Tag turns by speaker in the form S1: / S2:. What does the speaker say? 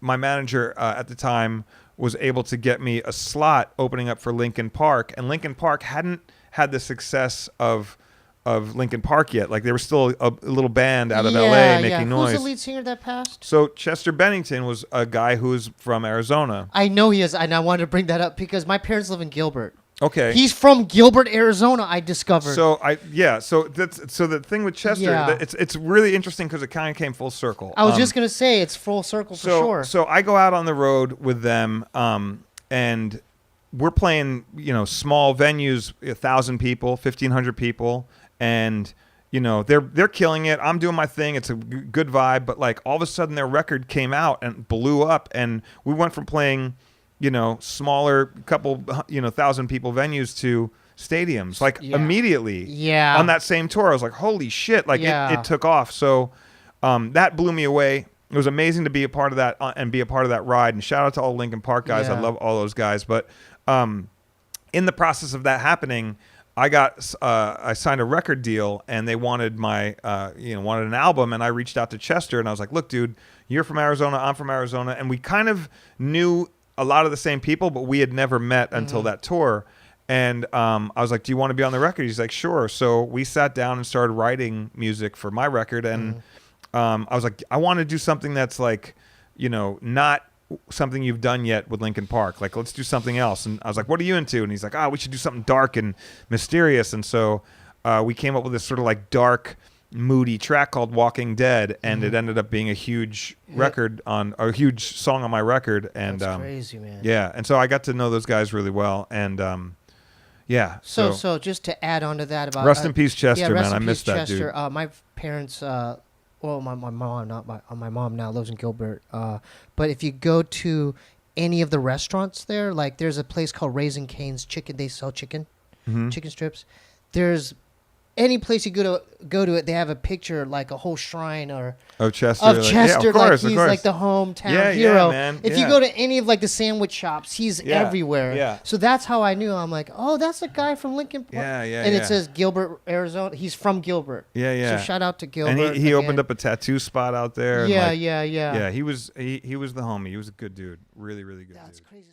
S1: my manager at the time was able to get me a slot opening up for Linkin Park, and Linkin Park hadn't had the success of Linkin Park yet. Like, they were still a little band out of LA making noise.
S2: Who's the lead singer that passed?
S1: So Chester Bennington was a guy who was from Arizona.
S2: I know he is, and I wanted to bring that up because my parents live in Gilbert.
S1: Okay.
S2: He's from Gilbert, Arizona, I discovered.
S1: So the thing with Chester, it's really interesting because it kind of came full circle.
S2: I was just going to say it's full circle for sure.
S1: So I go out on the road with them, and we're playing, small venues, 1,000 people, 1,500 people, and they're killing it. I'm doing my thing. It's a good vibe, but like all of a sudden their record came out and blew up, and we went from playing smaller couple 1,000 people venues to stadiums immediately on that same tour. I was like, holy shit, like it took off. So that blew me away. It was amazing to be a part of that and be a part of that ride, and shout out to all Linkin Park guys. I love all those guys. But in the process of that happening, I signed a record deal, and they wanted wanted an album, and I reached out to Chester, and I was like, look, dude, you're from Arizona, I'm from Arizona, and we kind of knew a lot of the same people, but we had never met until that tour. And I was like, do you want to be on the record? He's like, sure. So we sat down and started writing music for my record. And I was like, I want to do something that's like, not something you've done yet with Linkin Park. Like, let's do something else. And I was like, what are you into? And he's like, we should do something dark and mysterious. And so we came up with this sort of like dark, moody track called Walking Dead, and it ended up being a huge record a huge song on my record. And
S2: that's crazy, man.
S1: Yeah, and so I got to know those guys really well, and
S2: so just to add on to that, about
S1: rest in peace, Chester, man. I
S2: miss
S1: that
S2: Chester.
S1: dude.
S2: My parents, my mom, my mom now lives in Gilbert. But if you go to any of the restaurants there, like there's a place called Raising Cane's Chicken. They sell chicken strips. There's any place you go to it, they have a picture, like a whole shrine of Chester.
S1: Of course,
S2: like he's like the hometown hero. Man. If you go to any of like the sandwich shops, he's everywhere.
S1: Yeah.
S2: So that's how I knew. I'm like, oh, that's a guy from Lincoln Park. And it says Gilbert, Arizona. He's from Gilbert.
S1: Yeah.
S2: So shout out to Gilbert.
S1: And he opened up a tattoo spot out there.
S2: Yeah.
S1: Yeah, he was the homie. He was a good dude. Really, really good dude.
S2: That's crazy.